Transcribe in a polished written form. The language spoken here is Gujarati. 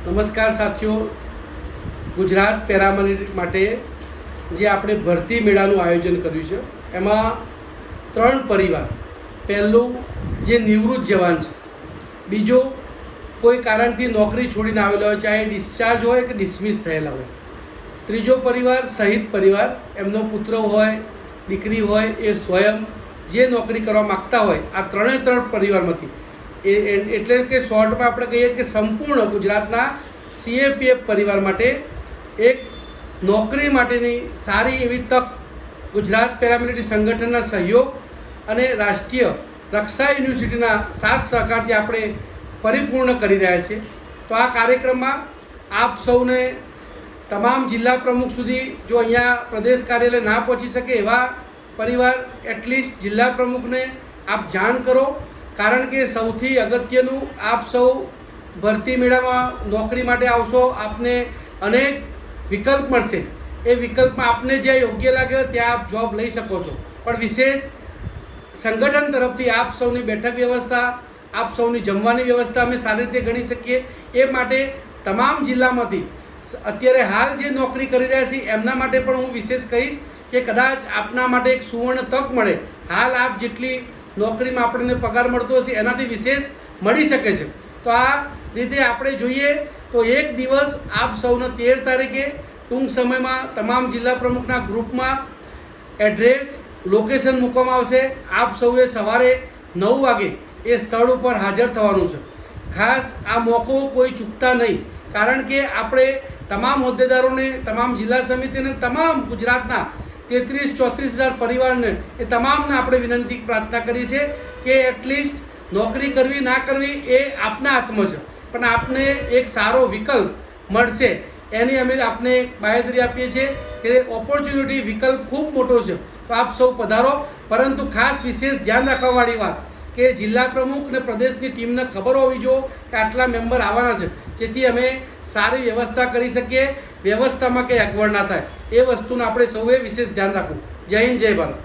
નમસ્કાર સાથીઓ, ગુજરાત પેરામિલિટરી માટે જે આપણે ભરતી મેળાનું આયોજન કર્યું છે એમાં 3 પરિવાર, પહેલું જે નિવૃત્ત જવાન છે, બીજો કોઈ કારણથી નોકરી છોડીને આવેલો હોય, ચાહે ડિસ્ચાર્જ હોય કે ડિસમિસ થયેલા હોય, ત્રીજો પરિવાર શહીદ પરિવાર, એમનો પુત્ર હોય દીકરી હોય એ સ્વયં જે નોકરી કરવા માગતા હોય, આ 3 પરિવારમાંથી એટલે કે શોર્ટમાં આપણે કહીએ કે સંપૂર્ણ ગુજરાતના સીએપીએફ પરિવાર માટે એક નોકરી માટેની સારી એવી તક ગુજરાત પેરામિલિટરી સંગઠનના સહયોગ અને રાષ્ટ્રીય રક્ષા યુનિવર્સિટીના સાથ સહકારથી આપણે પરિપૂર્ણ કરી રહ્યા છીએ. તો આ કાર્યક્રમમાં આપ સૌને તમામ જિલ્લા પ્રમુખ સુધી જો અહીંયા પ્રદેશ કાર્યાલય ના પહોંચી શકે એવા પરિવાર એટલીસ્ટ જિલ્લા પ્રમુખને આપ જાણ કરો, કારણ કે સૌથી અગત્યનું આપ સૌ ભરતી મેળામાં નોકરી માટે આવશો, આપને અનેક વિકલ્પ મળશે. એ વિકલ્પમાં આપને જ્યાં યોગ્ય લાગે ત્યાં આપ જોબ લઈ શકો છો, પણ વિશેષ સંગઠન તરફથી આપ સૌની બેઠક વ્યવસ્થા, આપ સૌની જમવાની વ્યવસ્થા અમે સારી રીતે ગણી શકીએ. એ માટે તમામ જિલ્લામાંથી અત્યારે હાલ જે નોકરી કરી રહ્યા છે એમના માટે પણ હું વિશેષ કહીશ કે કદાચ આપના માટે એક સુવર્ણ તક મળે. હાલ આપ જેટલી નોકરીમાં આપણને પગાર મળતો હશે એનાથી વિશેષ મળી શકે છે. તો આ રીતે આપણે જોઈએ તો એક દિવસ આપ સૌને 13 તારીખે ટૂંક સમયમાં તમામ જિલ્લા પ્રમુખના ગ્રુપમાં એડ્રેસ લોકેશન મૂકવામાં આવશે. આપ સૌએ સવારે 9 વાગે એ સ્થળ ઉપર હાજર થવાનું છે. ખાસ આ મોકો કોઈ ચૂકતા નહીં, કારણ કે આપણે તમામ હોદ્દેદારોને, તમામ જિલ્લા સમિતિને, તમામ ગુજરાતના 33-34 હજાર પરિવારને એ તમામને આપણે વિનંતી પ્રાર્થના કરી છે કે એટલીસ્ટ નોકરી કરવી ના કરવી એ આપના હાથમાં છે, પણ આપને એક સારો વિકલ્પ મળશે એની અમે આપને બાંયધરી આપીએ છીએ કે ઓપોર્ચ્યુનિટી વિકલ્પ ખૂબ મોટો છે. તો આપ સૌ પધારો, પરંતુ ખાસ વિશેષ ધ્યાન રાખવાવાળી વાત કે જિલ્લા પ્રમુખ અને પ્રદેશની ટીમને ખબર હોવી જોઈએ કે આટલા મેમ્બર આવવાના છે, જેથી અમે સારી વ્યવસ્થા કરી શકીએ, વ્યવસ્થામાં કંઈ અગવડ ના થાય. એ વસ્તુનું આપણે સૌએ વિશેષ ધ્યાન રાખવું. જય હિન્દ, જય ભારત.